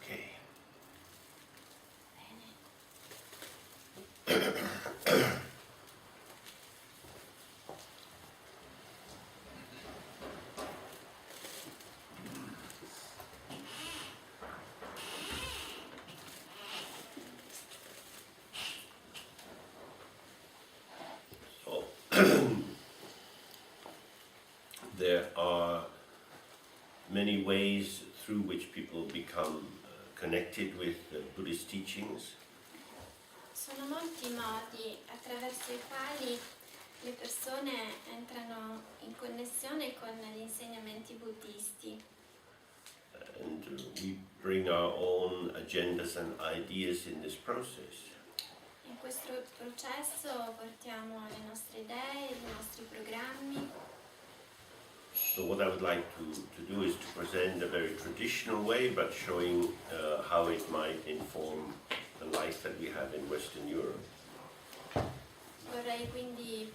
Okay. So, there are many ways through which people become connected with Buddhist teachings. Sono molti modi attraverso i quali le persone entrano in connessione con gli insegnamenti buddisti. And we bring our own agendas and ideas in this process. In questo processo portiamo le nostre idee, i nostri programmi. So what I would like to do is to present a very traditional way, but showing how it might inform the life that we have in Western Europe. Vorrei quindi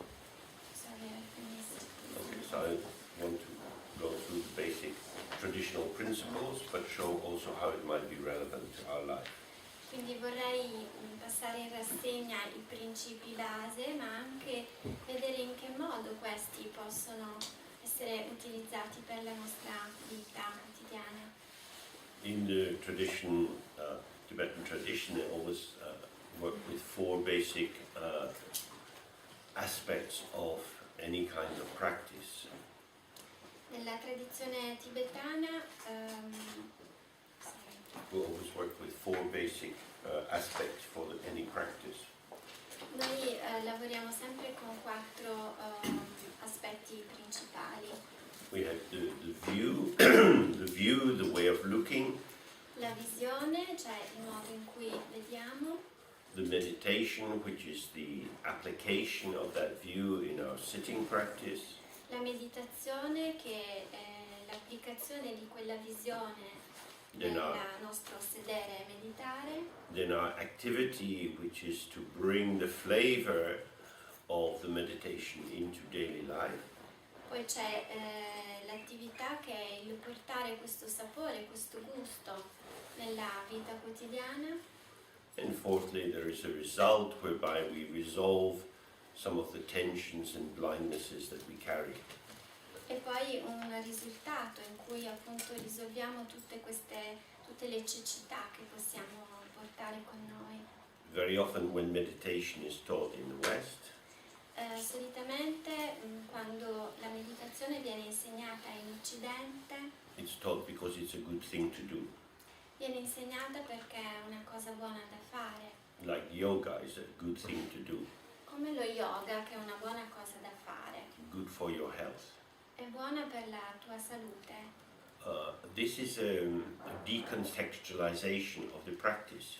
Okay, so I want to go through the basic traditional principles, but show also how it might be relevant to our life. Quindi vorrei passare in rassegna i principi base, ma anche vedere in che modo questi possono essere utilizzati per la nostra vita quotidiana. In the tradition, Tibetan tradition, they always work with four basic aspects of any kind of practice. Nella tradizione tibetana We always work with four basic aspects for any practice. noi lavoriamo sempre con quattro aspetti principali. We have the view, the way of looking, La visione, cioè il modo in cui vediamo, the meditation, which is the application of that view in our sitting practice, la meditazione che è l'applicazione di quella visione nel nostro sedere e meditare, then our activity, which is to bring the flavor of the meditation into daily life, poi c'è l'attività che è il portare questo sapore, questo gusto nella vita quotidiana, and fourthly there is a result whereby we resolve some of the tensions and blindnesses that we carry. e poi un risultato in cui appunto risolviamo tutte le cecità che possiamo portare con noi. Very often when meditation is taught in the West, Solitamente quando la meditazione viene insegnata in Occidente, it's taught because it's a good thing to do. viene insegnata perché è una cosa buona da fare, Like yoga is a good thing to do, come lo yoga che è una buona cosa da fare, good for your health. è buona per la tua salute. This is a decontextualization of the practice.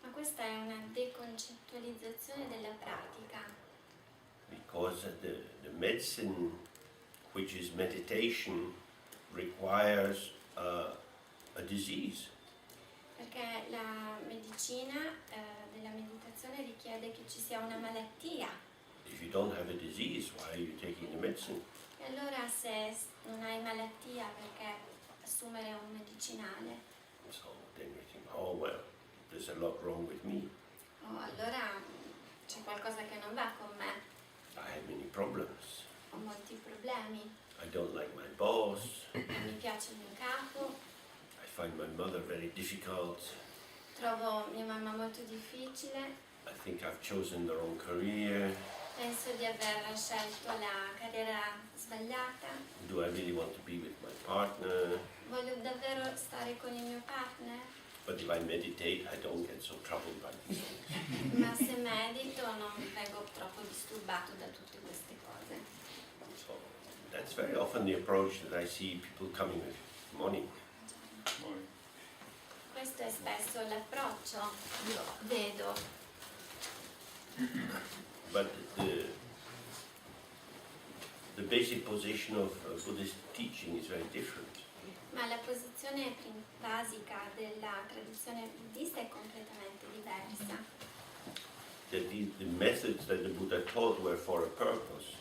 Ma questa è una deconcettualizzazione della pratica, Because the medicine, which is meditation, requires a disease. perché la medicina della meditazione richiede che ci sia una malattia. If you don't have a disease, why are you taking the medicine? E allora se non hai malattia, perché assumere un medicinale? So then you think, oh well, there's a lot wrong with me. Oh, allora c'è qualcosa che non va con me, I have many problems. ho molti problemi, I don't like my boss. non mi piace il mio capo, I find my mother very difficult. trovo mia mamma molto difficile, I think I've chosen the wrong career. penso di aver scelto la carriera sbagliata, Do I really want to be with my partner? voglio davvero stare con il mio partner, But if I meditate, I don't get so troubled by these things. ma se medito non vengo troppo disturbato da tutte queste cose. So that's very often the approach that I see people coming with money. Questo è spesso l'approccio, io vedo, But the basic position of Buddhist teaching is very different. ma la posizione basica della tradizione buddista è completamente diversa. That the methods that the Buddha taught were for a purpose.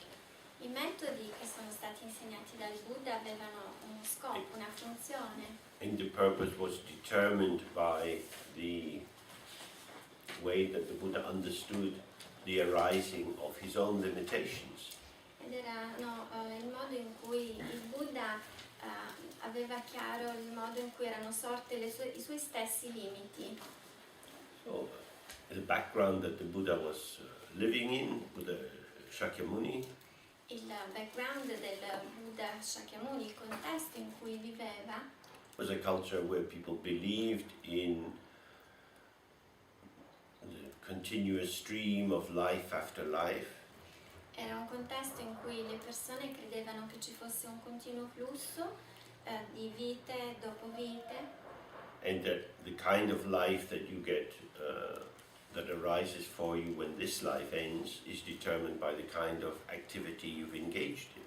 I metodi che sono stati insegnati dal Buddha avevano uno scopo, una funzione, and the purpose was determined by the way that the Buddha understood the arising of his own limitations. ed erano il modo in cui il Buddha aveva chiaro il modo in cui erano sorte i suoi stessi limiti. So, the background that the Buddha was living in, Buddha Shakyamuni, Il background del Buddha Shakyamuni, il contesto in cui viveva, was a culture where people believed in the continuous stream of life after life, era un contesto in cui le persone credevano che ci fosse un continuo flusso di vite dopo vite, and that the kind of life that you get that arises for you when this life ends is determined by the kind of activity you've engaged in.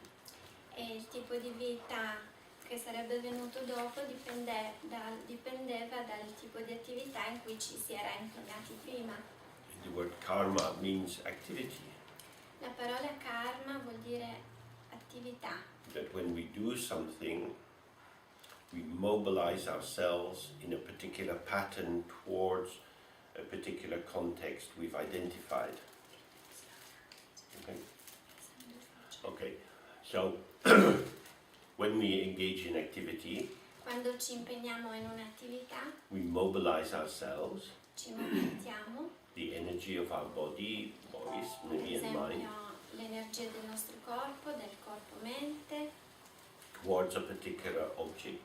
e il tipo di vita che sarebbe venuto dopo dipendeva dal tipo di attività in cui ci si era impegnati prima. The word karma means activity, La parola karma vuol dire attività, that when we do something, we mobilize ourselves in a particular pattern towards a particular context we've identified. Okay, so when we engage in activity, quando ci impegniamo in un'attività we mobilize ourselves, ci mobilitiamo, the energy of our body, voice, per maybe and mind, esempio l'energia del nostro corpo, del corpo-mente, towards a particular object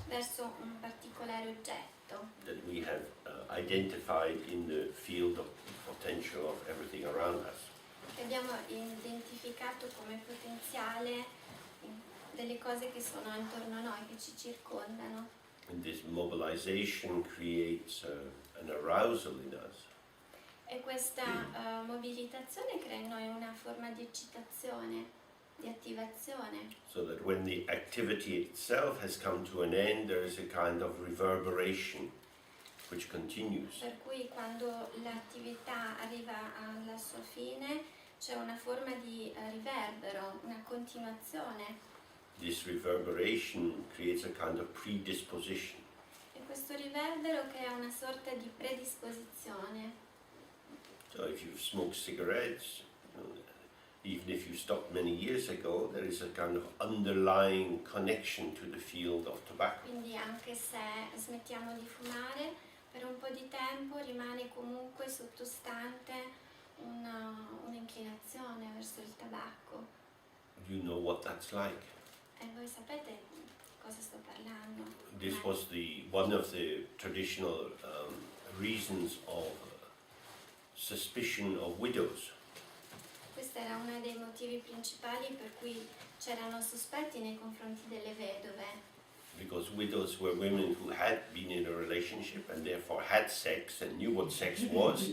verso un particolare oggetto that we have identified in the field of potential of everything around us. che abbiamo identificato come potenziale delle cose che sono intorno a noi, che ci circondano. And this mobilization creates an arousal in us. E questa mobilitazione crea in noi una forma di eccitazione, di attivazione, So that when the activity itself has come to an end, there is a kind of reverberation which continues. per cui quando l'attività arriva alla sua fine c'è una forma di riverbero, una continuazione, This reverberation creates a kind of predisposition. e questo riverbero crea una sorta di predisposizione. So if you've smoked cigarettes, even if you stopped many years ago, there is a kind of underlying connection to the field of tobacco. Quindi anche se smettiamo di fumare, per un po' di tempo rimane comunque sottostante un'inclinazione verso il tabacco. You know what that's like. E voi sapete di cosa sto parlando? This was one of the traditional reasons of suspicion of widows. Questo era uno dei motivi principali per cui c'erano sospetti nei confronti delle vedove, Because widows were women who had been in a relationship and therefore had sex and knew what sex was.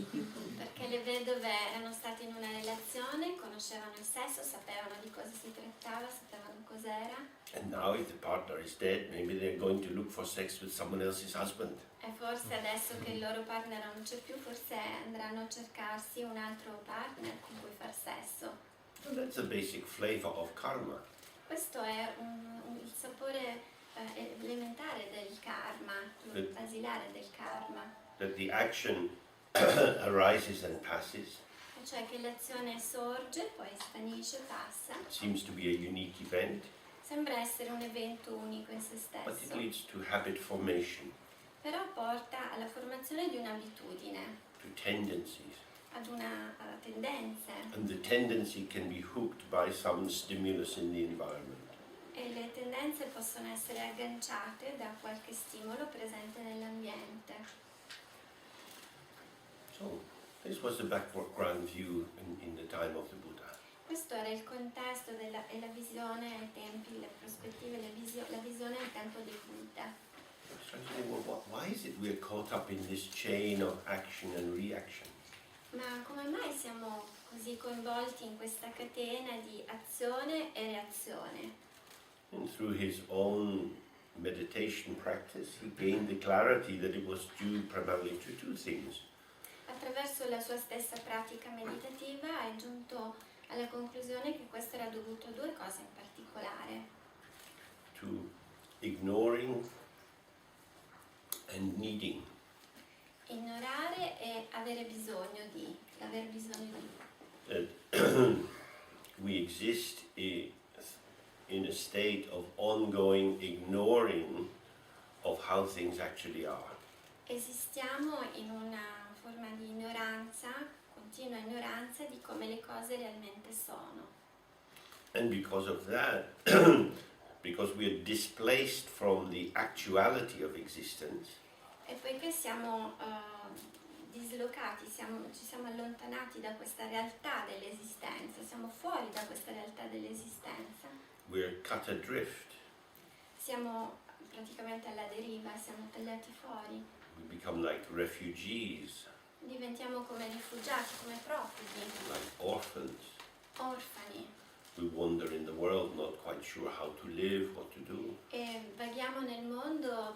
perché le vedove erano state in una relazione, conoscevano il sesso, sapevano di cosa si trattava, sapevano cos'era, And now if the partner is dead, maybe they're going to look for sex with someone else's husband. e forse adesso che il loro partner non c'è più, forse andranno a cercarsi un altro partner con cui far sesso. So that's the basic flavor of karma. Questo è il sapore elementare del karma, basilare del karma, That the action arises and passes, e cioè che l'azione sorge, poi svanisce, passa, seems to be a unique event, sembra essere un evento unico in se but it stesso, leads to habit formation, però porta alla formazione di un'abitudine, to tendencies. ad una tendenze, And the tendency can be hooked by some stimulus in the environment. e le tendenze possono essere agganciate da qualche stimolo presente nell'ambiente. So this was the background view in the time of the Buddha. Questo era il contesto e la visione ai tempi, le prospettive, la visione al tempo del Buddha. So I say, well, why is it we're caught up in this chain of action and reaction? Ma come mai siamo così coinvolti in questa catena di azione e reazione? And through his own meditation practice, he gained the clarity that it was due primarily to two things. Attraverso la sua stessa pratica meditativa è giunto alla conclusione che questo era dovuto a due cose in particolare: to ignoring and needing. ignorare e avere bisogno di, l'aver bisogno di. That we exist in a state of ongoing ignoring of how things actually are. Esistiamo in una forma di ignoranza, continua ignoranza di come le cose realmente sono. And because of that, because we are displaced from the actuality of existence, E poiché siamo dislocati, ci siamo allontanati da questa realtà dell'esistenza, siamo fuori da questa realtà dell'esistenza, we're cut adrift. siamo praticamente alla deriva, siamo tagliati fuori, We become like refugees, diventiamo come rifugiati, come profughi, like orphans. orfani, We wander in the world not quite sure how to live, what to do. e vaghiamo nel mondo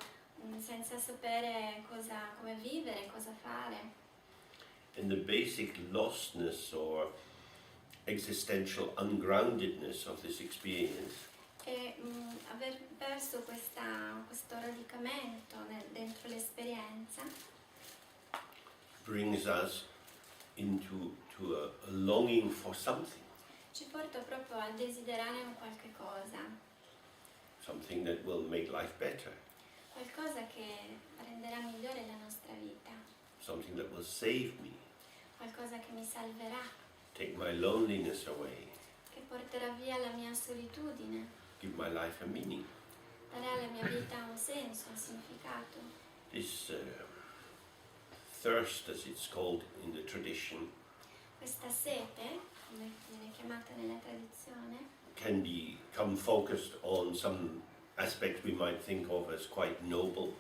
senza sapere come vivere, cosa fare. And the basic lostness or existential ungroundedness of this experience E aver perso questo radicamento dentro l'esperienza brings us into a longing for something, ci porta proprio a desiderare un qualche cosa, something that will make life better, qualcosa che renderà migliore la nostra vita, something that will save me, qualcosa che mi salverà, take my loneliness away, che porterà via la mia solitudine, give my life a meaning. darà alla mia vita un senso, un significato. This thirst, as it's called in the tradition, Questa sete, come viene chiamata nella tradizione, can become focused on some aspect we might think of as quite noble,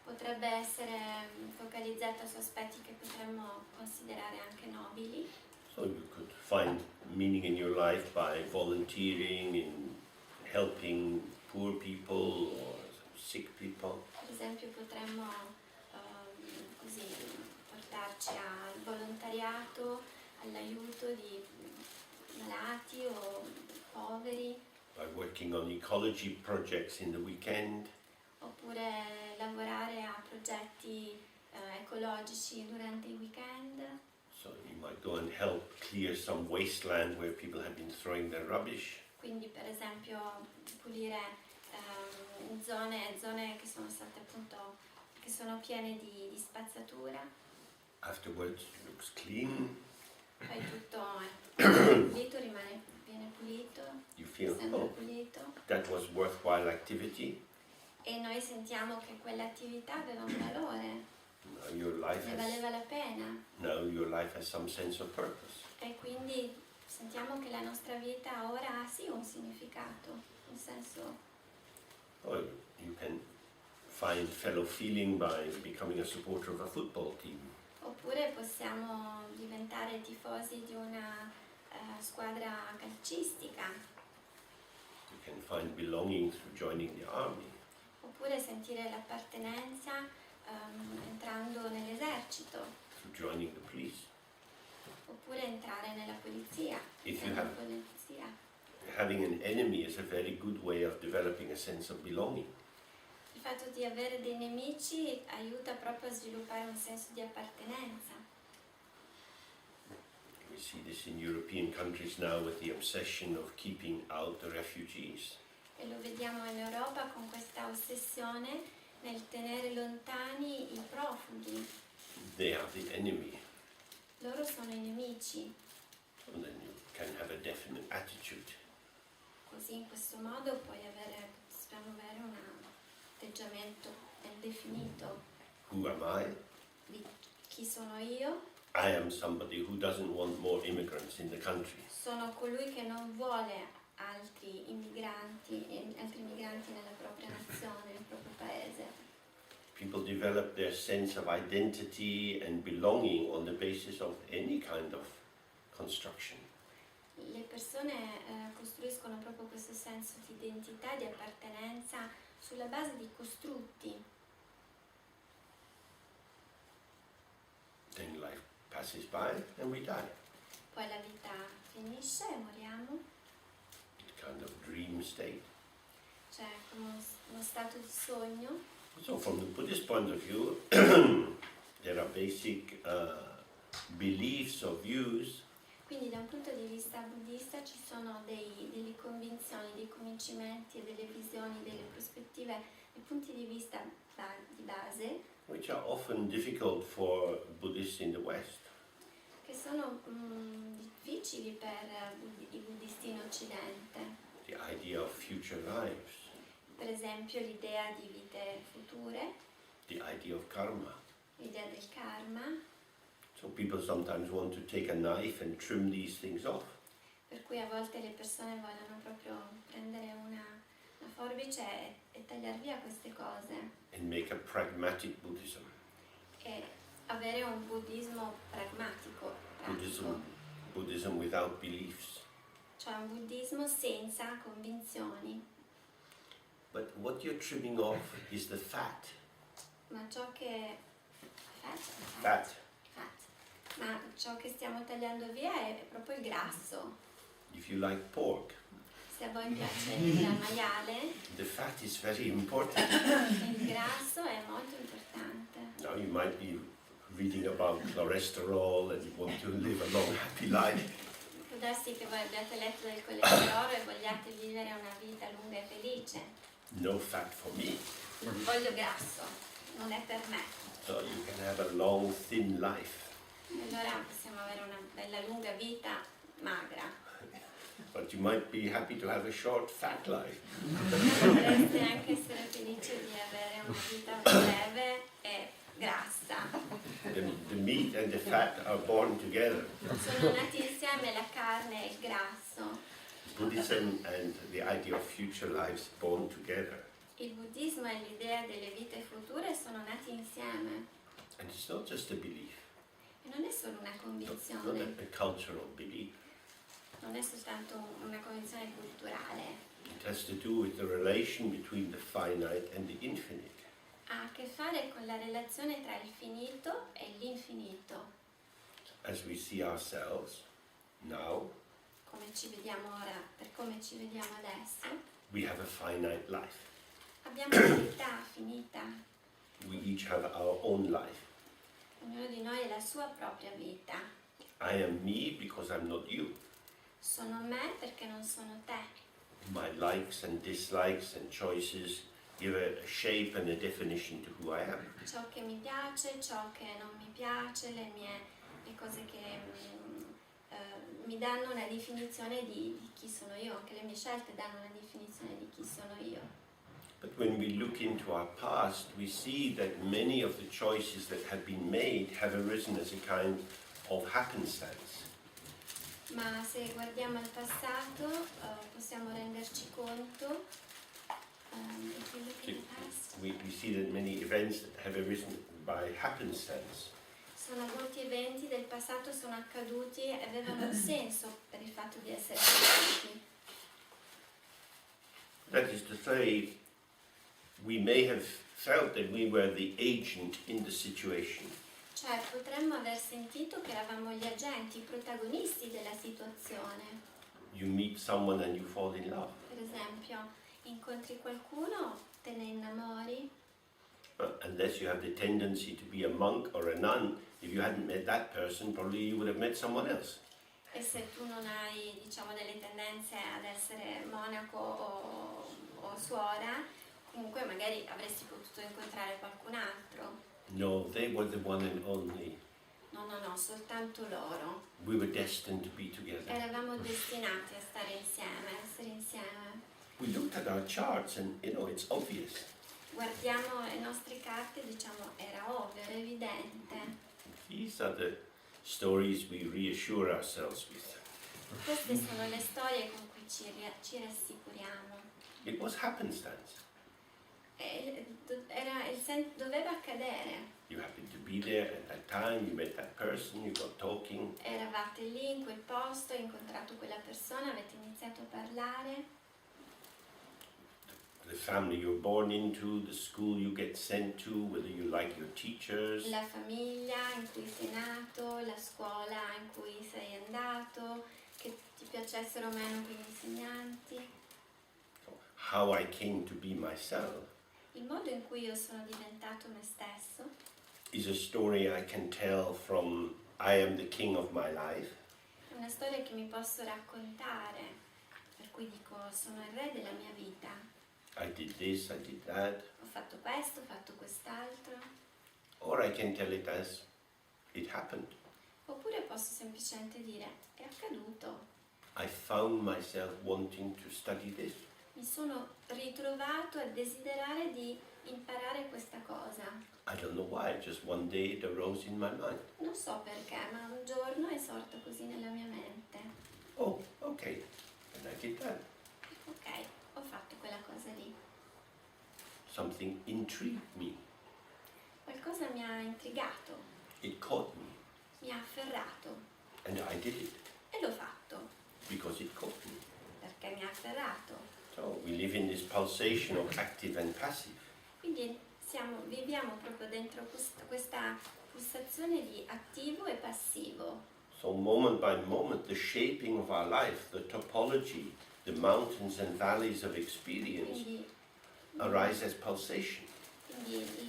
potrebbe essere focalizzata su aspetti che potremmo considerare anche nobili. so you could find meaning in your life by volunteering, in helping poor people or sick people. Per esempio potremmo così portarci al volontariato, all'aiuto di malati o poveri, By working on ecology projects in the weekend, oppure lavorare a progetti ecologici durante i weekend. so you might go and help clear some wasteland where people have been throwing their rubbish. Quindi per esempio pulire zone che sono state appunto, che sono piene di spazzatura, Afterwards it looks clean, poi tutto è pulito, viene pulito, you feel, sempre oh, pulito, that was worthwhile activity. e noi sentiamo che quell'attività aveva un valore, Now your life ne valeva la pena, has some sense of purpose. e quindi sentiamo che la nostra vita ora ha sì un significato, un senso. Or you can find fellow feeling by becoming a supporter of a football team. Oppure possiamo diventare tifosi di una squadra calcistica, You can find belonging through joining the army. oppure sentire l'appartenenza entrando nell'esercito, Through joining the police. oppure entrare nella polizia. If you nella have- polizia. Having an enemy is a very good way of developing a sense of belonging. Il fatto di avere dei nemici aiuta proprio a sviluppare un senso di appartenenza. We see this in European countries now with the obsession of keeping out the refugees. E lo vediamo in Europa con questa ossessione nel tenere lontani i profughi. They are the enemy. Loro sono i nemici. And then you can have a definite attitude. Così in questo modo possiamo avere un atteggiamento ben definito Who am I? di chi sono io. I am somebody who doesn't want more immigrants in the country. Sono colui che non vuole altri immigranti nella propria nazione, nel proprio paese. People develop their sense of identity and belonging on the basis of any kind of construction. Le persone costruiscono proprio questo senso di identità, di appartenenza sulla base di costrutti. Then life passes by and we die. Poi la vita finisce e moriamo, kind of dream state. cioè come uno stato di sogno. So from the Buddhist point of view, there are basic beliefs or views Quindi da un punto di vista buddista ci sono delle convinzioni, dei convincimenti e delle visioni, delle prospettive, dei punti di vista di base which are often difficult for Buddhists in the West. che sono difficili per i buddisti in Occidente. The idea of future lives, Per esempio l'idea di vite future, the idea of karma. l'idea del karma, So people sometimes want to take a knife and trim these things off. per cui a volte le persone vogliono proprio prendere una forbice e tagliare via queste cose And make a pragmatic Buddhism. e avere un buddismo pragmatico, pratico, Buddhism without beliefs. cioè un buddismo senza convinzioni. But what you're trimming off is the fat. Ma ciò che Fat. ma ciò che stiamo tagliando via è proprio il grasso. If you like pork, Se a voi piace il maiale, the fat is very important. il grasso è molto importante. Now you might be reading about cholesterol and you want to live a long, happy life. Può darsi che voi abbiate letto del colesterolo e vogliate vivere una vita lunga e felice. No fat for me. Non voglio grasso, non è per me. So you can have a long, thin life. Allora possiamo avere una bella lunga vita magra. But you might be happy to have a short, fat life. Potreste anche essere felice di avere una vita breve e grassa. The meat and the fat are born together. Sono nati insieme la carne e il grasso. Buddhism and the idea of future lives born together. Il buddismo e l'idea delle vite future sono nati insieme. And it's not just a belief, E non è solo una not convinzione, a cultural belief. non è soltanto una convinzione culturale. It has to do with the relation between the finite and the infinite. Ha a che fare con la relazione tra il finito e l'infinito. As we see ourselves now, Come ci vediamo ora, per come ci vediamo adesso, we have a finite life. abbiamo una vita finita. We each have our own life. Ognuno di noi ha la sua propria vita. I am me because I'm not you. Sono me perché non sono te. My likes and dislikes and choices give a shape and a definition to who I am. Ciò che mi piace, ciò che non mi piace, le cose che mi danno una definizione di chi sono io, anche le mie scelte danno una definizione di chi sono io. But when we look into our past, we see that many of the choices that have been made have arisen as a kind of happenstance. Ma se guardiamo al passato possiamo renderci conto if we look in the past, We see that many events have arisen by happenstance. sono molti eventi del passato sono accaduti e avevano un senso per il fatto di essere accaduti. That is to say, we may have felt that we were the agent in the situation. Cioè potremmo aver sentito che eravamo gli agenti, i protagonisti della situazione. You meet someone and you fall in love. Per esempio, incontri qualcuno, te ne innamori, Unless you have the tendency to be a monk or a nun, if you hadn't met that person, probably you would have met someone else. e se tu non hai, diciamo, delle tendenze ad essere monaco o suora, comunque magari avresti potuto incontrare qualcun altro. No, they were the one and only. No, soltanto loro. We were destined to be together. Eravamo destinati a stare insieme, a essere insieme. We looked at our charts and, it's obvious. Guardiamo le nostre carte e diciamo era ovvio, era evidente. These are the stories we reassure ourselves with. Queste sono le storie con cui ci rassicuriamo. It was happenstance. Doveva accadere. You happened to be there at that time, you met that person, you got talking. Eravate lì in quel posto, hai incontrato quella persona, avete iniziato a parlare. The family you're born into, the school you get sent to, whether you like your teachers. La famiglia in cui sei nato, la scuola in cui sei andato, che ti piacessero meno quegli insegnanti, how I came to be myself, il modo in cui io sono diventato me stesso is a story I can tell from I am the king of my life, è una storia che mi posso raccontare, per cui dico sono il re della mia vita, I did this, I did that, ho fatto questo, ho fatto quest'altro, or I can tell it as it happened. oppure posso semplicemente dire è accaduto, I found myself wanting to study this. mi sono ritrovato a desiderare di imparare questa cosa. I don't know why, just one day it arose in my mind. Non so perché, ma un giorno è sorto così nella mia mente. Oh, okay, and I did that. Ok, ho fatto quella cosa lì. Something intrigued me. Qualcosa mi ha intrigato, It caught me, mi ha afferrato and I did it e l'ho fatto because it caught me. perché mi ha afferrato. So we live in this pulsation of active and passive. Quindi viviamo proprio dentro questa pulsazione di attivo e passivo. So moment by moment, the shaping of our life, the topology, the mountains and valleys of experience Quindi, arise as pulsation. quindi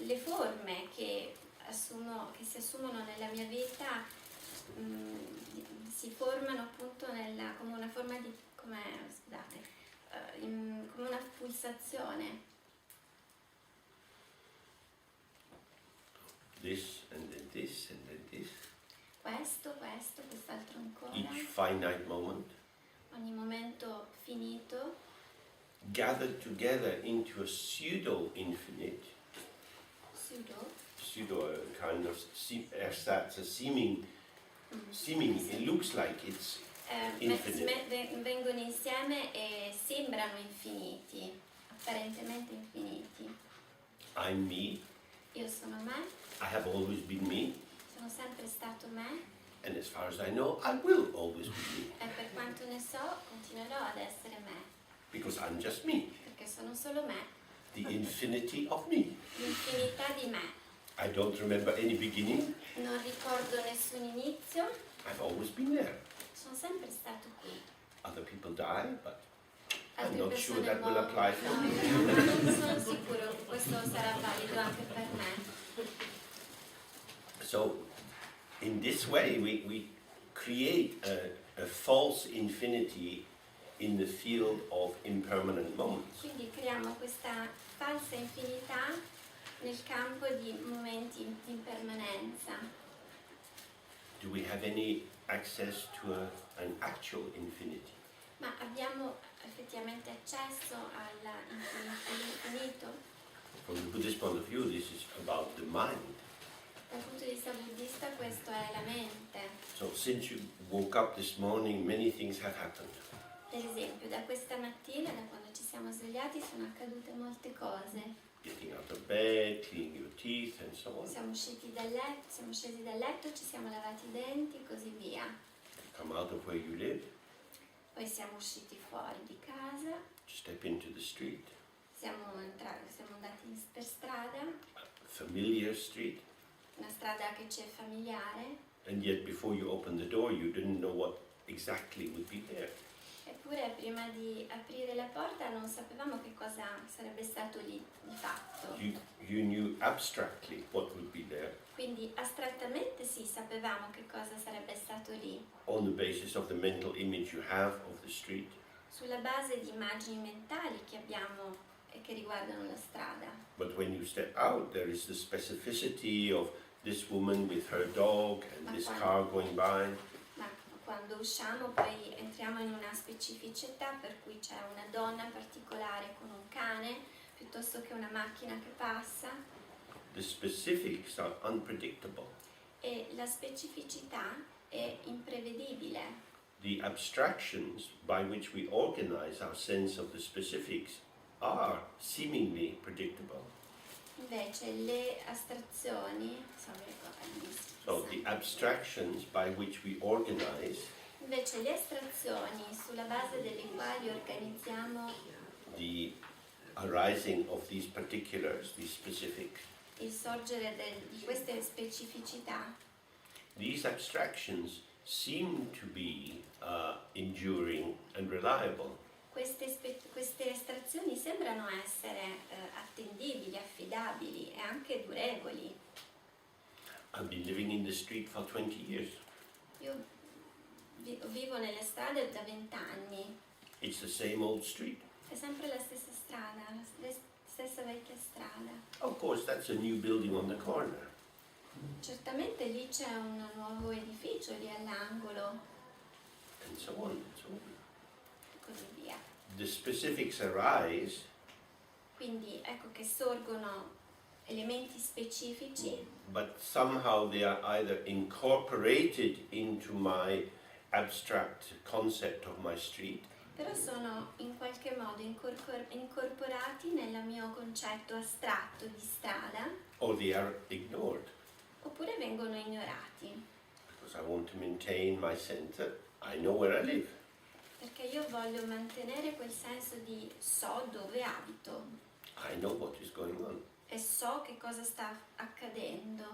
le forme che si assumono nella mia vita si formano appunto come una forma di come una pulsazione. This and then this and then this. Quest'altro ancora. Each finite moment Ogni momento finito gathered together into a pseudo-infinite, pseudo a kind of ersatz, a seeming, it looks like it's infinite. vengono insieme e sembrano infiniti, apparentemente infiniti. I'm me, Io sono me, I have always been me, sono sempre stato me and as far as I know, I will always be me, e per quanto ne so continuerò ad essere me, because I'm just me, perché sono solo me, the infinity of me. l'infinità di me. I don't remember any beginning, Non ricordo nessun inizio, I've always been there. sono sempre stato qui. Other people die, but I'm Altre not sure persone that will muoiono, apply for no, me. non sono sicuro che questo sarà valido anche per me. So, in this way, we create a false infinity in the field of impermanent moments. Quindi creiamo questa falsa infinità nel campo di momenti di impermanenza. Do we have any access to an actual infinity? Ma abbiamo effettivamente accesso all'infinito? From the Buddhist point of view, this is about the mind. Dal punto di vista buddista questo è la mente. So since you woke up this morning, many things have happened. Per esempio, da questa mattina, da quando ci siamo svegliati, sono accadute molte cose. Getting out of bed, cleaning your teeth, and so on. Siamo scesi dal letto, ci siamo lavati i denti e così via. Come out of where you live, Poi siamo usciti fuori di casa, step into the street, siamo andati per strada, a familiar street, una strada che ci è familiare, and yet before you opened the door, you didn't know what exactly would be there. eppure prima di aprire la porta non sapevamo che cosa sarebbe stato lì di fatto. You knew abstractly what would be there Quindi astrattamente sì, sapevamo che cosa sarebbe stato lì, on the basis of the mental image you have of the street. sulla base di immagini mentali che abbiamo e che riguardano la strada. But when you step out, there is the specificity of this woman with her dog and this car going by. Ma quando usciamo poi entriamo in una specificità per cui c'è una donna particolare con un cane piuttosto che una macchina che passa The specifics are unpredictable. e la specificità è imprevedibile. The abstractions by which we organize our sense of the specifics are seemingly predictable. Invece le astrazioni, So the abstractions by which we organize invece le astrazioni sulla base delle quali organizziamo the arising of these particulars, these specifics, il sorgere di queste specificità, these abstractions seem to be enduring and reliable. Queste estrazioni sembrano essere attendibili, affidabili e anche durevoli. I've been living in the street for 20 years. Io vivo nelle strade da 20 anni, It's the same old street. è sempre la stessa strada, la stessa vecchia strada. Of course, that's a new building on the corner. Certamente lì c'è un nuovo edificio lì all'angolo And so on and so on. e così via. The specifics arise, Quindi ecco che sorgono elementi specifici, but somehow they are either incorporated into my abstract concept of my street, però sono in qualche modo incorporati nel mio concetto astratto di strada, or they are ignored. oppure vengono ignorati, Because I want to maintain my sense that I know where I live. perché io voglio mantenere quel senso di so dove abito I know what is going on. e so che cosa sta accadendo.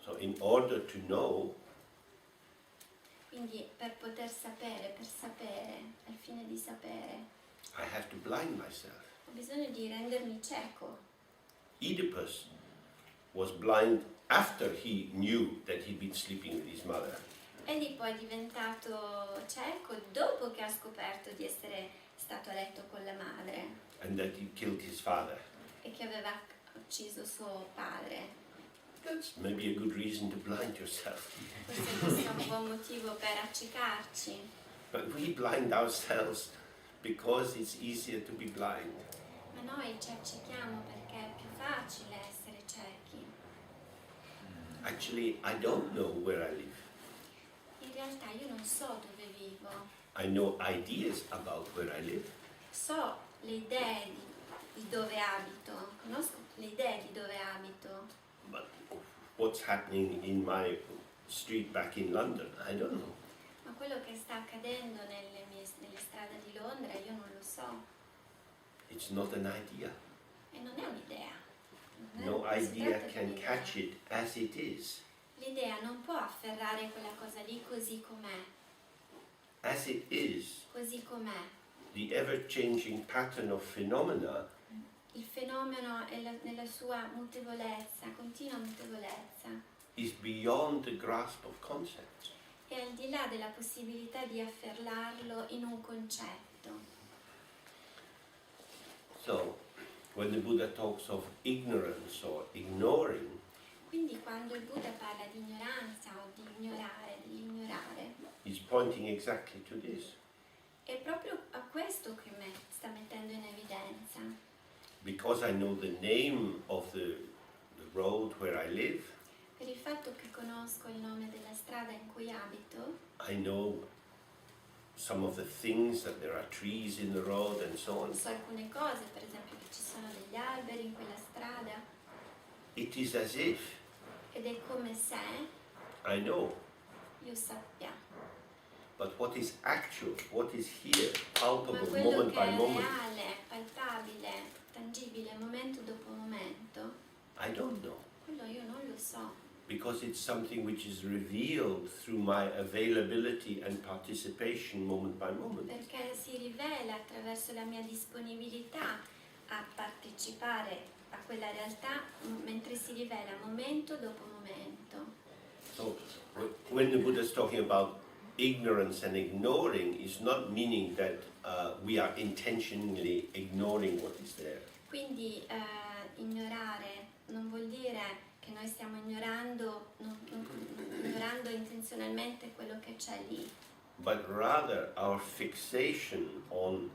So in order to know, Quindi per poter sapere, per sapere, al fine di sapere, I have to blind myself. ho bisogno di rendermi cieco. Oedipus was blind after he knew that he'd been sleeping with his mother. Edipo è diventato cieco dopo che ha scoperto di essere stato a letto con la madre And that he killed his father. e che aveva ucciso suo padre. That's maybe a good reason to blind yourself. Questo è un buon motivo per accecarci, But we blind ourselves because it's easier to be blind. ma noi ci accechiamo perché è più facile essere ciechi. Actually, I don't know where I live. In realtà io non so dove vivo, I know ideas about where I live, so le idee di dove abito, conosco le idee di dove abito, but what's happening in my street back in London, I don't know. ma quello che sta accadendo nelle strade di Londra io non lo so It's not an idea. e non è un'idea. No Non si idea tratta di can un'idea. catch it as it is. L'idea non può afferrare quella cosa lì così com'è, As it is, così com'è. the ever-changing pattern of phenomena Il fenomeno è nella sua mutevolezza, continua mutevolezza, is beyond the grasp of concepts. è al di là della possibilità di afferrarlo in un concetto. So, when the Buddha talks of ignorance or ignoring, Quindi quando il Buddha parla di ignoranza o di ignorare, dell'ignorare, he's pointing exactly to this. è proprio a questo che sta mettendo in evidenza. Because I know the name of the road where I live, Per il fatto che conosco il nome della strada in cui abito, I know some of the things, that there are trees in the road and so on. so alcune cose, per esempio che ci sono degli alberi in quella strada, It is as if ed è come se I know, io sappia. but what is actual, what is here, Ma palpable, quello moment che by è moment, reale, palpabile, tangibile, momento dopo momento, I don't know. quello io non lo so, Because it's something which is revealed through my availability and participation moment by moment. perché si rivela attraverso la mia disponibilità a partecipare a quella realtà mentre si rivela momento dopo momento. So when the Buddha is talking about ignorance and ignoring, is not meaning that we are intentionally ignoring what is there. Quindi ignorare non vuol dire che noi stiamo ignorando intenzionalmente quello che c'è lì, But rather our fixation on